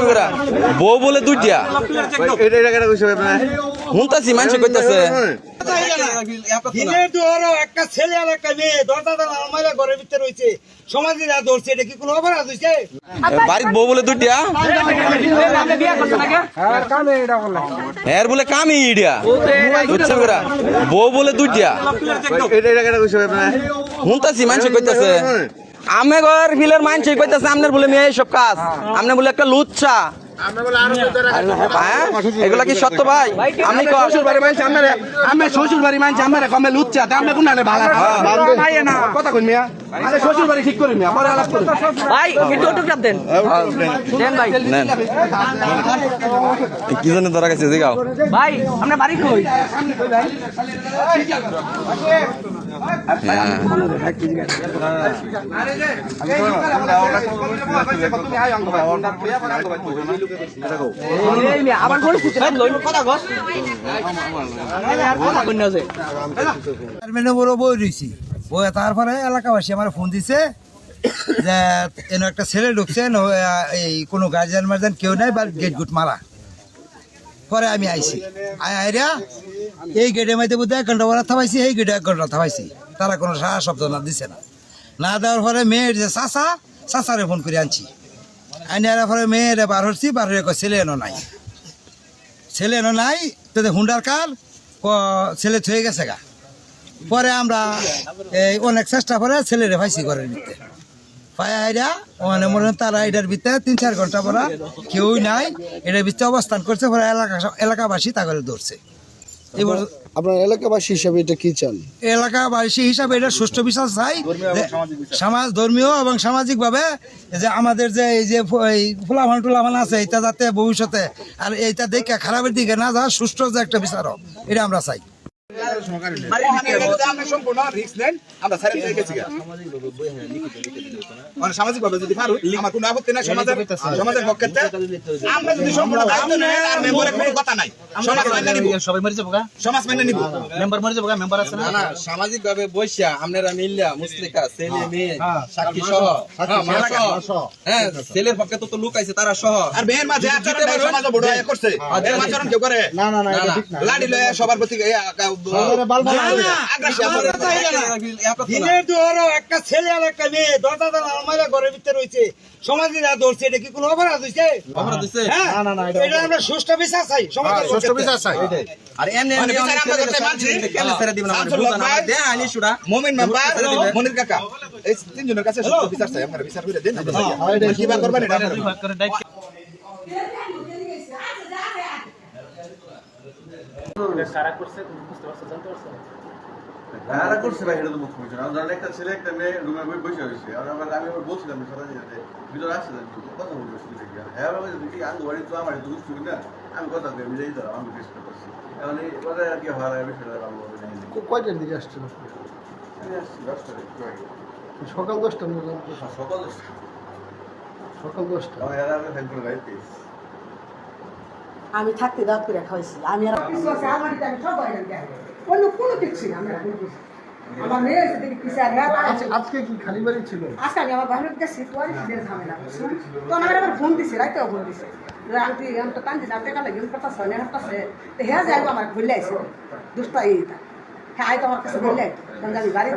করা বউ বলে দুইটা শুনতাছি মানুষ কইতাছে একটা ছেলে আর একটা মেয়ে ঘরের ভিতরে রয়েছে সমাজীরা ধরছে এটা কি কোনো অপরাধ হয়েছে? বাড়ির বউ বলে দুইটা এর বলে কামি ইডিয়া বুঝছেন করা বউ বলে দুইটা শুনতাছি মানুষ কইতাছে আমি ঘর ফিলের মানুষ কইতাছে আপনার বলে মেয়ে সব কাজ আপনি বলে একটা লুচ্ছা এগুলা কি সত্য ভাই? আমি শ্বশুর বাড়ি মানছি আমি শ্বশুর বাড়ি মানছি আমার কমে লুচ্ছা আমি কোন ভালো কথা কই মিয়া শ্বশুর বাড়ি ঠিক করি মিয়া পরে আলাপ করি ভাই একটু অটোগ্রাফ দেন দেন ভাই নেন কি জন্য ধরা গেছে দেখাও ভাই আমরা বাড়ি কই তারপরে এলাকাবাসী আমার ফোন দিছে যে একটা ছেলে ঢুকছে এই কোনো গার্জিয়ান মার্জিয়ান কেউ নাই বা গেট গুট মারা পরে আমি আইছি আইরা এই গেটের মধ্যে বোধ 1 ঘন্টা ওরা থামাইছি এই গেটে 1 ঘন্টা থামাইছি তারা কোনো সারা শব্দ না দিছে না দেওয়ার পরে মেয়ের যে চাচারে ফোন করে আনছি আইনার পরে মেয়েরে বার হচ্ছি বার হয়ে ছেলে এনো নাই তো হুন্ডার কার ছেলে থয়ে গেছে গা পরে আমরা এই অনেক চেষ্টা করে ছেলেরে পাইছি ঘরের ভিতরে পাইয়া মানে মনে তারা এটার ভিতরে 3-4 ঘন্টা পরে কেউই নাই এটার ভিতরে অবস্থান করছে পরে এলাকাবাসী তা করে ধরছে। এবার আপনার এলাকাবাসী হিসাবে এটা কি চান? এলাকাবাসী হিসাবে এটা সুষ্ঠু বিচার চাই সমাজ ধর্মীয় এবং সামাজিক ভাবে যে আমাদের যে এই যে ফুলাফান টুলাফান আছে এটা যাতে ভবিষ্যতে আর এইটা দেখে খারাপের দিকে না যা সুষ্ঠু যে একটা বিচার হোক এটা আমরা চাই। সামাজিক ভাবে যদি আমার কোনো আপত্তি নাই সমাজের পক্ষে আমরা যদি সম্পূর্ণ কথা নাই সবাই মরে যাবো সমাজ মেনে নিব মেম্বার মরে যাবো মেম্বার আছে না সামাজিক ভাবে বৈশা আপনারা মিল্লা মুসলিকা ছেলে মেয়ে সাক্ষী সহ হ্যাঁ ছেলের পক্ষে তো লোক আছে তারা সহ আর মেয়ের মাঝে আচরণ সমাজে বড় করছে এর আচরণ কেউ করে না না না লাড়ি লয়ে সবার প্রতি একটা ছেলে আর একটা মেয়ে ঘরের ভিতরে রয়েছে সমাজীরা ধরছে এটা কি কোনো অপরাধ হয়েছে? এটা আমরা সুষ্ঠু বিচার চাই সুষ্ঠু বিচার চাই আর মনির কাকা এই 3 জনের কাছে সুষ্ঠু বিচার চাই আপনারা বিচার করে দেন কিবা করবেন এটা কারা করছে বুঝতে পারছো জানতে পারছো কারা করছে ভাই এটা তো মুখ্য বিষয় না জানেন একটা ছেলে একটা মেয়ে রুমে বসে হয়েছে আর আমি আবার বলছিলাম সরাসরি যে ভিতরে আসছে কথা বলবো শুনে দেখি হ্যাঁ বাবা যদি আন্দো বাড়ি তো আমার তো বুঝছি না আমি কথা বলি আমি যাই তো আমি চেষ্টা করছি এখন এই কথা আর কি হয় বিষয়টা ভালো হবে না কয়টার দিকে আসছিল? আমি আসছি 10টার একটু আগে সকাল 10টা সকাল 10টা আমি আর আমি ফ্যান করে গাড়ি পেয়েছি আমি থাকতে দাঁত করে খাওয়াইছি আমি আর অন্য কোনো দেখছি না আমার মেয়ে আজকে কি খালি বাড়ি ছিল? আজকে আমি আমার বাহির গেছি ঝামেলা তো আমার আবার ফোন দিছে রাইতেও ফোন দিছে আন্টি আমি তো কান্দি না টেকা লাগে কথা শোনে হাঁটতেছে তো হ্যাঁ যাইবো আমার ঘুরলে আইসে দুষ্টা এইটা হ্যাঁ আই তো আমার কাছে বললে আমি বাড়ি